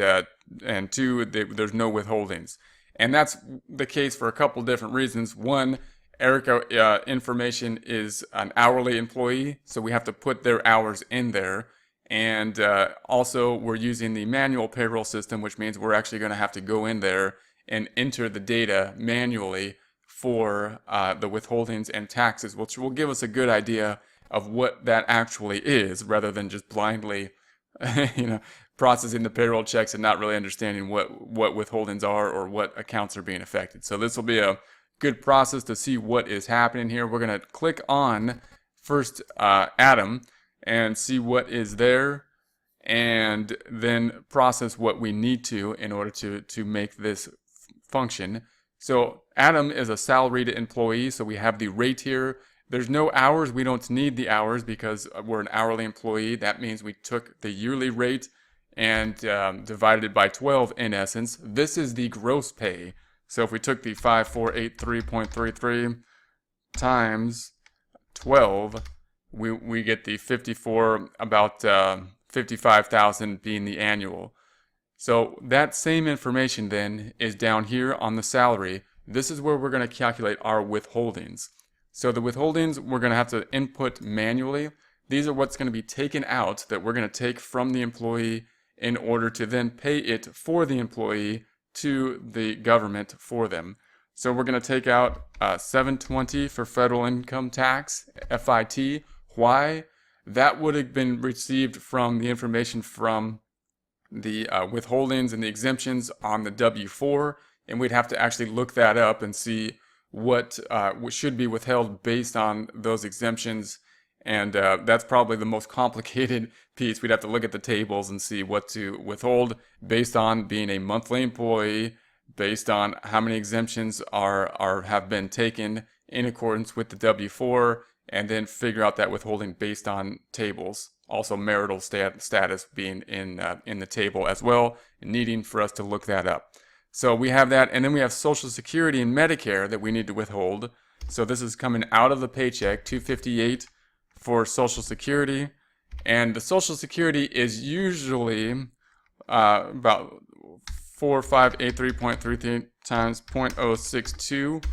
2, there's no withholdings. And that's the case for a couple different reasons. 1, Erica information is an hourly employee, so we have to put their hours in there. And also, we're using the manual payroll system, which means we're actually going to have to go in there and enter the data manually for the withholdings and taxes, which will give us a good idea of what that actually is, rather than just blindly, processing the payroll checks and not really understanding what withholdings are or what accounts are being affected. So this will be a good process to see what is happening here. We're going to click on first Adam and see what is there, and then process what we need to in order to make this function. So Adam is a salaried employee, so we have the rate here. There's no hours. We don't need the hours because we're an hourly employee. That means we took the yearly rate and divided it by 12 in essence. This is the gross pay. So if we took the 5483.33 times 12, we get the 54, about 55,000 being the annual. So that same information then is down here on the salary. This is where we're going to calculate our withholdings. So the withholdings we're going to have to input manually. These are what's going to be taken out that we're going to take from the employee in order to then pay it for the employee to the government for them. So we're going to take out $720 for federal income tax, FIT. Why? That would have been received from the information from the withholdings and the exemptions on the W-4, and we'd have to actually look that up and see what should be withheld based on those exemptions, and that's probably the most complicated piece. We'd have to look at the tables and see what to withhold based on being a monthly employee, based on how many exemptions have been taken in accordance with the W-4, and then figure out that withholding based on tables. Also marital status being in the table as well, needing for us to look that up. So we have that, and then we have Social Security and Medicare that we need to withhold. So this is coming out of the paycheck, $258 for Social Security, and the Social Security is usually about 4583.33 times 0.062.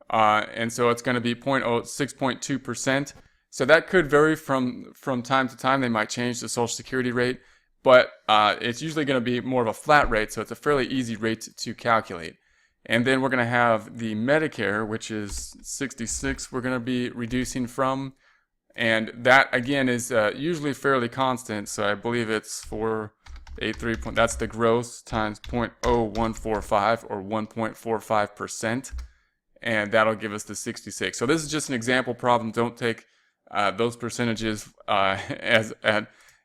And so it's going to be 6.2%. So that could vary from time to time. They might change the Social Security rate, but it's usually going to be more of a flat rate, so it's a fairly easy rate to calculate. And then we're going to have the Medicare, which is 66 we're going to be reducing from, and that again is usually fairly constant, so I believe it's 483. That's the gross times 0.0145 or 1.45%. And that'll give us the 66. So this is just an example problem. Don't take those percentages as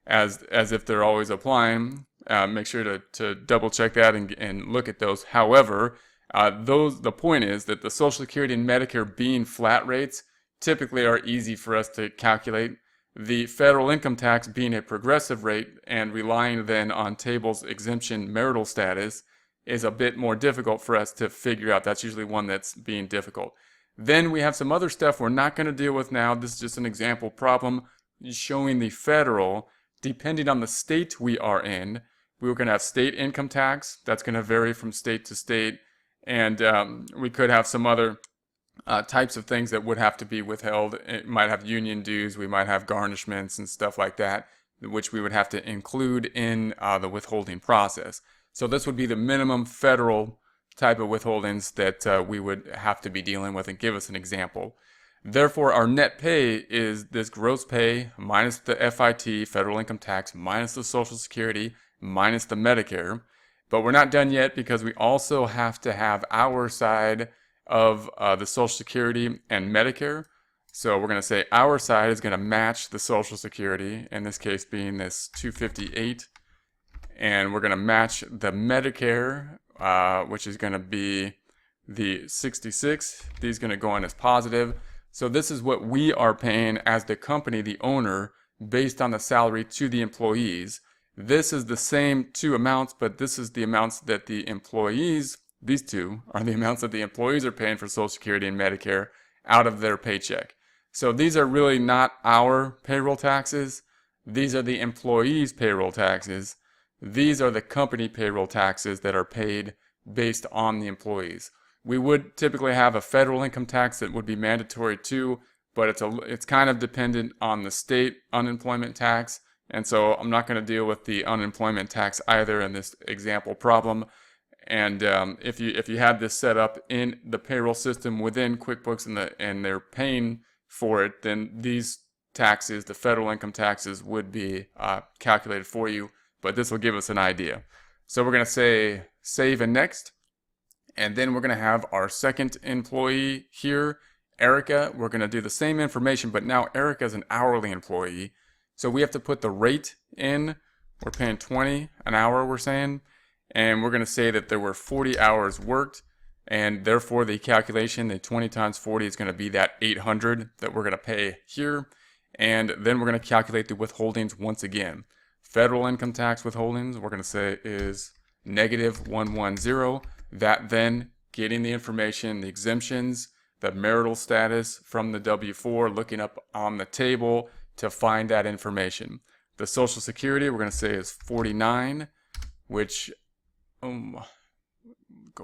if they're always applying. Make sure to double check that and look at those. However, the point is that the Social Security and Medicare being flat rates typically are easy for us to calculate. The federal income tax being a progressive rate and relying then on tables exemption marital status is a bit more difficult for us to figure out. That's usually one that's being difficult. Then we have some other stuff we're not going to deal with now. This is just an example problem showing the federal, depending on the state we are in. We're going to have state income tax. That's going to vary from state to state. And we could have some other types of things that would have to be withheld. It might have union dues, we might have garnishments and stuff like that, which we would have to include in the withholding process. So this would be the minimum federal type of withholdings that we would have to be dealing with, and give us an example. Therefore, our net pay is this gross pay minus the FIT, federal income tax, minus the Social Security, minus the Medicare. But we're not done yet, because we also have to have our side of the Social Security and Medicare. So we're going to say our side is going to match the Social Security, in this case being this 258, and we're going to match the Medicare, which is going to be the 66. These are going to go in as positive. So this is what we are paying as the company, the owner, based on the salary to the employees. This is the same two amounts, but this is the amounts that the employees, these two are the amounts that the employees are paying for Social Security and Medicare out of their paycheck. So these are really not our payroll taxes. These are the employees' payroll taxes. These are the company payroll taxes that are paid based on the employees. We would typically have a federal income tax that would be mandatory too, but it's kind of dependent on the state unemployment tax. And so I'm not going to deal with the unemployment tax either in this example problem. And if you have this set up in the payroll system within QuickBooks and they're paying for it, then these taxes, the federal income taxes, would be calculated for you. But this will give us an idea. So we're going to say save and next. And then we're going to have our second employee here, Erica. We're going to do the same information, but now Erica is an hourly employee. So we have to put the rate in. We're paying $20 an hour, we're saying. And we're going to say that there were 40 hours worked. And therefore the calculation, the 20 times 40 is going to be that 800 that we're going to pay here. And then we're going to calculate the withholdings once again. Federal income tax withholdings, we're going to say is negative 110. That then getting the information, the exemptions, the marital status from the W-4, looking up on the table to find that information. The Social Security, we're going to say is 49, which, go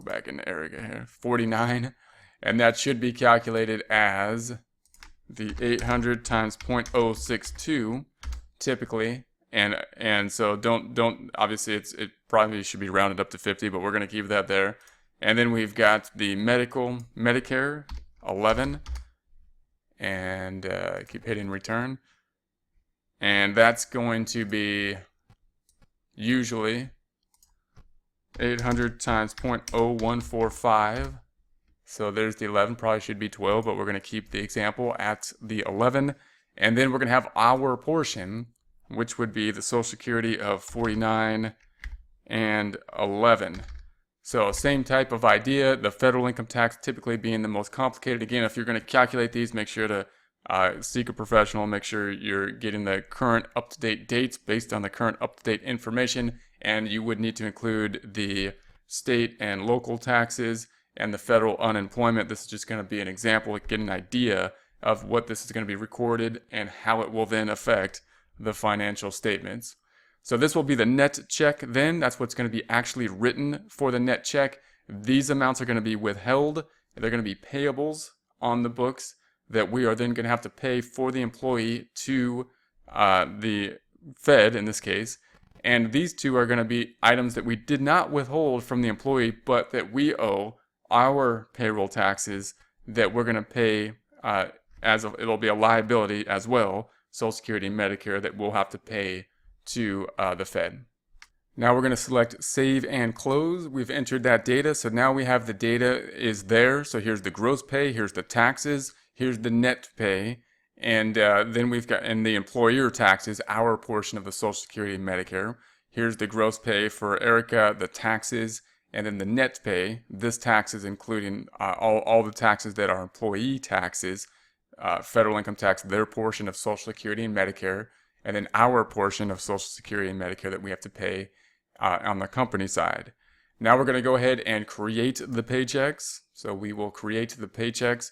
back into Erica here, 49, and that should be calculated as the 800 times 0.062, typically. And so don't obviously it probably should be rounded up to 50, but we're going to keep that there. And then we've got the Medicare 11, and keep hitting return, and that's going to be usually 800 times 0.0145. So there's the 11, probably should be 12, but we're going to keep the example at the 11. And then we're going to have our portion, which would be the Social Security of 49 and 11. So same type of idea, the federal income tax typically being the most complicated. Again, if you're going to calculate these, make sure to seek a professional, make sure you're getting the current up-to-date dates based on the current up-to-date information, and you would need to include the state and local taxes and the federal unemployment. This is just going to be an example to get an idea of what this is going to be recorded and how it will then affect the financial statements. So this will be the net check then. That's what's going to be actually written for the net check. These amounts are going to be withheld. They're going to be payables on the books that we are then going to have to pay for the employee to the Fed in this case. And these two are going to be items that we did not withhold from the employee, but that we owe our payroll taxes that we're going to pay it'll be a liability as well, Social Security and Medicare, that we'll have to pay to the Fed. Now we're going to select Save and Close. We've entered that data, so now we have the data is there. So here's the gross pay, here's the taxes, here's the net pay, and then we've got in the employer taxes, our portion of the Social Security and Medicare. Here's the gross pay for Erica, the taxes, and then the net pay. This tax is including all the taxes that are employee taxes federal income tax, their portion of Social Security and Medicare, and then our portion of Social Security and Medicare that we have to pay on the company side. Now we're going to go ahead and create the paychecks. So we will create the paychecks.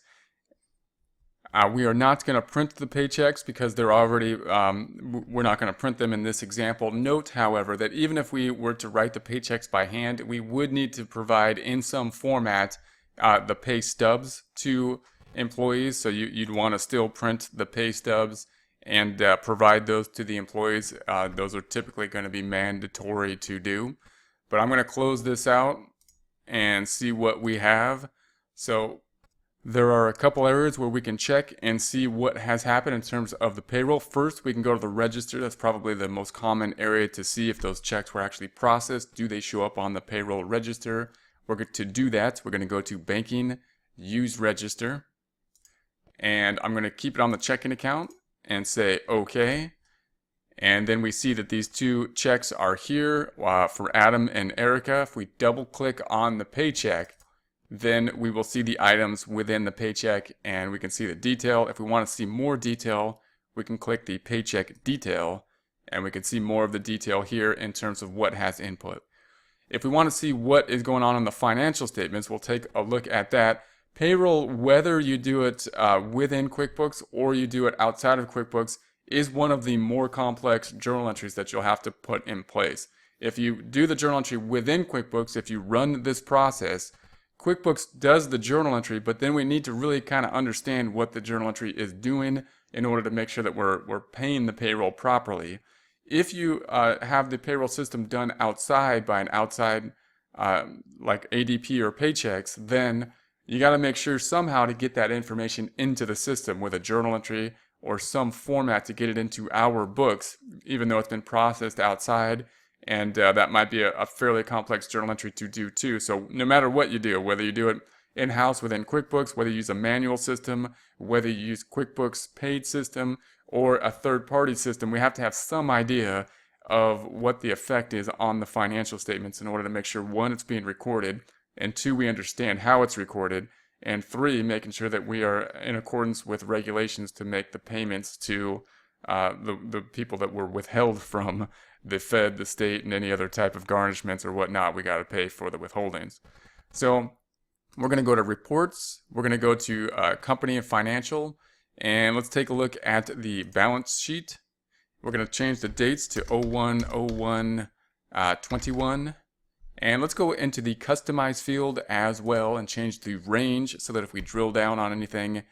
We are not going to print the paychecks because they're already, we're not going to print them in this example. Note, however, that even if we were to write the paychecks by hand, we would need to provide in some format the pay stubs to employees. So you'd want to still print the pay stubs and provide those to the employees. Those are typically going to be mandatory to do. But I'm going to close this out and see what we have. So there are a couple areas where we can check and see what has happened in terms of the payroll. First, we can go to the register. That's probably the most common area to see if those checks were actually processed. Do they show up on the payroll register? We're going to do that. We're going to go to Banking, Use Register. And I'm going to keep it on the checking account and say OK. And then we see that these two checks are here for Adam and Erica. If we double click on the paycheck, then we will see the items within the paycheck and we can see the detail. If we want to see more detail, we can click the Paycheck Detail and we can see more of the detail here in terms of what has input. If we want to see what is going on in the financial statements, we'll take a look at that. Payroll, whether you do it within QuickBooks or you do it outside of QuickBooks, is one of the more complex journal entries that you'll have to put in place. If you do the journal entry within QuickBooks, if you run this process, QuickBooks does the journal entry, but then we need to really kind of understand what the journal entry is doing in order to make sure that we're paying the payroll properly. If you have the payroll system done outside by an outside like ADP or Paychecks, then you got to make sure somehow to get that information into the system with a journal entry or some format to get it into our books, even though it's been processed outside. And that might be a fairly complex journal entry to do too. So no matter what you do, whether you do it in-house within QuickBooks, whether you use a manual system, whether you use QuickBooks paid system, or a third-party system, we have to have some idea of what the effect is on the financial statements in order to make sure, one, it's being recorded, and two, we understand how it's recorded, and three, making sure that we are in accordance with regulations to make the payments to the people that were withheld from the Fed, the state, and any other type of garnishments or whatnot. We got to pay for the withholdings. So we're going to go to Reports. We're going to go to Company and Financial. And let's take a look at the balance sheet. We're going to change the dates to 01/01/21. And let's go into the Customize field as well and change the range so that if we drill down on anything,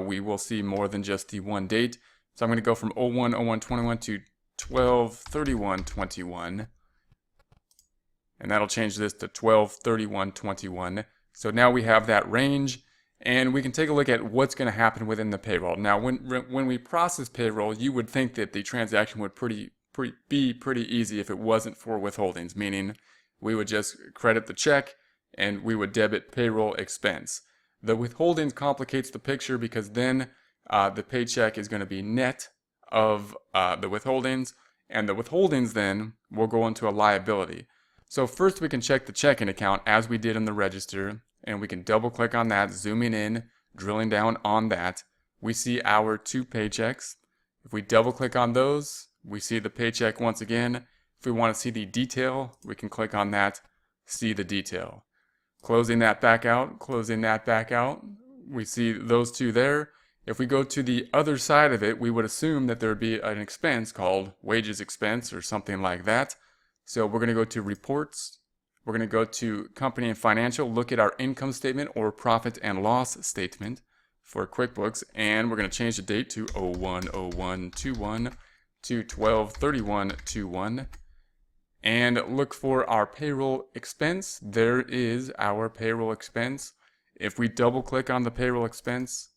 we will see more than just the one date. So I'm going to go from 01/01/21 to 12/31/21, and that'll change this to 12/31/21. So now we have that range, and we can take a look at what's going to happen within the payroll. Now, when we process payroll, you would think that the transaction would be pretty easy if it wasn't for withholdings, meaning we would just credit the check and we would debit payroll expense. The withholdings complicates the picture because then the paycheck is going to be net of the withholdings, and the withholdings then will go into a liability. So first we can check the checking account as we did in the register, and we can double click on that, zooming in, drilling down on that. We see our two paychecks. If we double click on those, we see the paycheck once again. If we want to see the detail, we can click on that, see the detail. Closing that back out, closing that back out, we see those two there. If we go to the other side of it, we would assume that there would be an expense called wages expense or something like that. So we're going to go to Reports. We're going to go to Company and Financial, look at our income statement or profit and loss statement for QuickBooks, and we're going to change the date to 01/01/21 to 12/31/21. And look for our payroll expense. There is our payroll expense. If we double click on the payroll expense,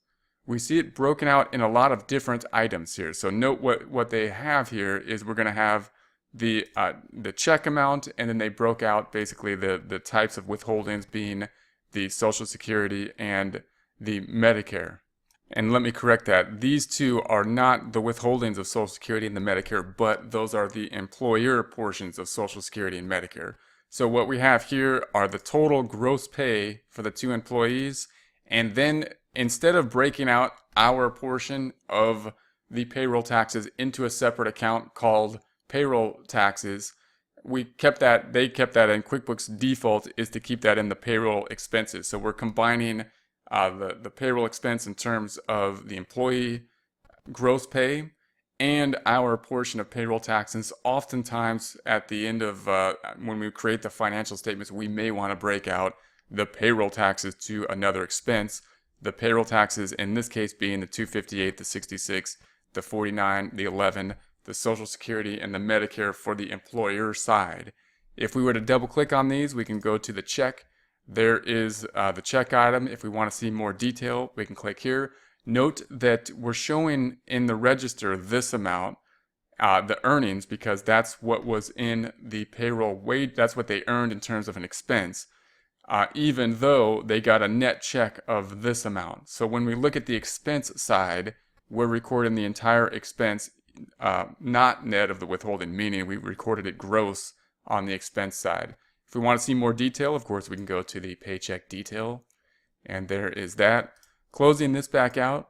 we see it broken out in a lot of different items here. So note what they have here is we're going to have the check amount, and then they broke out basically the types of withholdings being the Social Security and the Medicare. And let me correct that. These two are not the withholdings of Social Security and the Medicare, but those are the employer portions of Social Security and Medicare. So what we have here are the total gross pay for the two employees, and then instead of breaking out our portion of the payroll taxes into a separate account called payroll taxes, they kept that in. QuickBooks default is to keep that in the payroll expenses. So we're combining the payroll expense in terms of the employee gross pay and our portion of payroll taxes. Oftentimes at the end of when we create the financial statements, we may want to break out the payroll taxes to another expense. The payroll taxes in this case being the 258, the 66, the 49, the 11, the Social Security, and the Medicare for the employer side. If we were to double click on these, we can go to the check. There is the check item. If we want to see more detail, we can click here. Note that we're showing in the register this amount, the earnings, because that's what was in the payroll wage. That's what they earned in terms of an expense, even though they got a net check of this amount. So when we look at the expense side, we're recording the entire expense, not net of the withholding, meaning we recorded it gross on the expense side. If we want to see more detail, of course, we can go to the Paycheck Detail, and there is that. Closing this back out,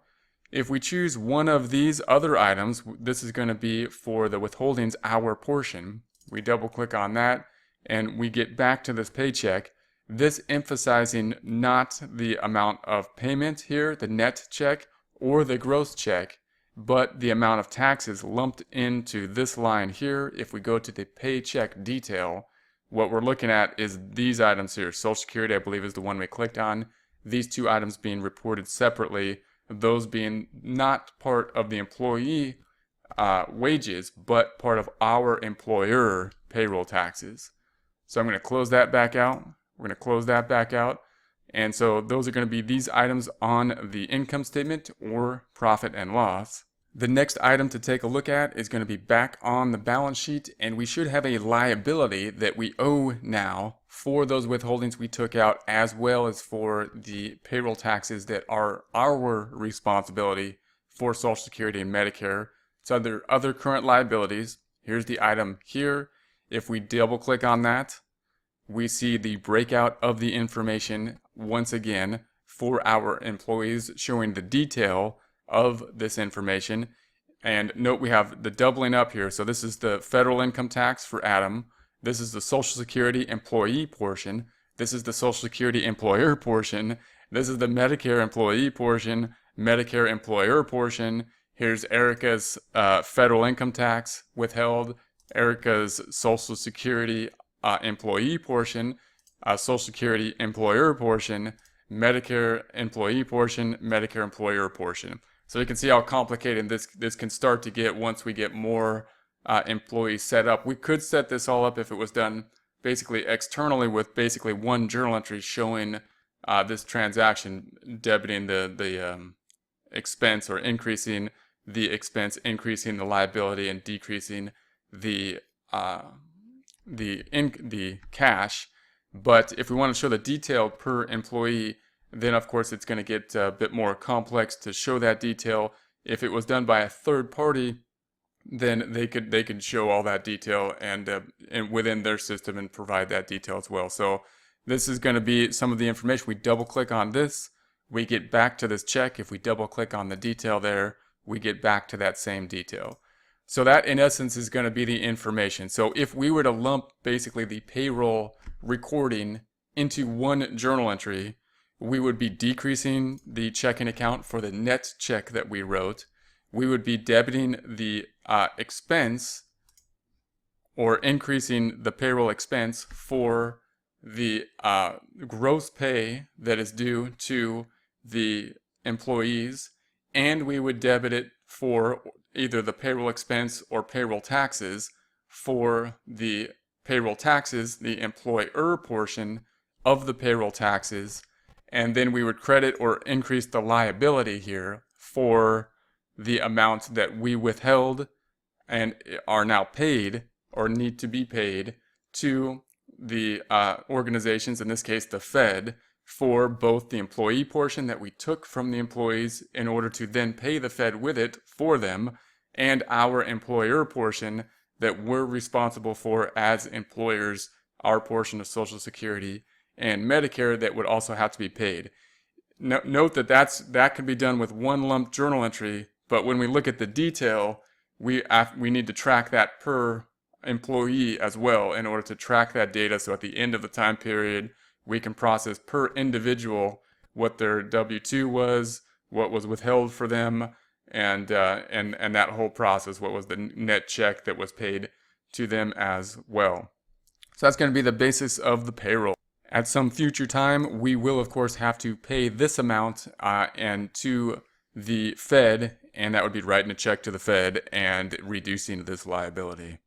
if we choose one of these other items, this is going to be for the withholdings, our portion. We double click on that, and we get back to this paycheck. This emphasizing not the amount of payment here, the net check, or the gross check, but the amount of taxes lumped into this line here. If we go to the Paycheck Detail, what we're looking at is these items here. Social Security, I believe, is the one we clicked on. These two items being reported separately, those being not part of the employee wages, but part of our employer payroll taxes. So I'm going to close that back out. We're going to close that back out. And so those are going to be these items on the income statement or profit and loss. The next item to take a look at is going to be back on the balance sheet, and we should have a liability that we owe now for those withholdings we took out, as well as for the payroll taxes that are our responsibility for Social Security and Medicare. So there are other current liabilities. Here's the item here. If we double click on that, we see the breakout of the information once again for our employees, showing the detail of this information. And note we have the doubling up here. So this is the federal income tax for Adam. This is the Social Security employee portion. This is the Social Security employer portion. This is the Medicare employee portion, Medicare employer portion. Here's Erica's federal income tax withheld, Erica's Social Security employee portion, Social Security employer portion, Medicare employee portion, Medicare employer portion. So you can see how complicated this can start to get once we get more employees set up. We could set this all up if it was done basically externally with basically one journal entry showing this transaction, debiting the expense or increasing the expense, increasing the liability, and decreasing the cash. But if we want to show the detail per employee, then of course it's going to get a bit more complex to show that detail. If it was done by a third party, then they could show all that detail and within their system and provide that detail as well. So this is going to be some of the information. We double click on this, we get back to this check. If we double click on the detail there, we get back to that same detail. So that in essence is going to be the information. So if we were to lump basically the payroll recording into one journal entry, we would be decreasing the checking account for the net check that we wrote. We would be debiting the expense or increasing the payroll expense for the gross pay that is due to the employees, and we would debit it for either the payroll expense or payroll taxes for the payroll taxes, the employer portion of the payroll taxes, and then we would credit or increase the liability here for the amount that we withheld and are now paid or need to be paid to the organizations, in this case the Fed, for both the employee portion that we took from the employees in order to then pay the Fed with it for them, and our employer portion that we're responsible for as employers, our portion of Social Security and Medicare that would also have to be paid. note that that can be done with one lump journal entry, but when we look at the detail, we need to track that per employee as well in order to track that data. So at the end of the time period, we can process per individual what their W-2 was, what was withheld for them, and that whole process, what was the net check that was paid to them as well. So that's going to be the basis of the payroll. At some future time, we will of course have to pay this amount and to the Fed, and that would be writing a check to the Fed and reducing this liability.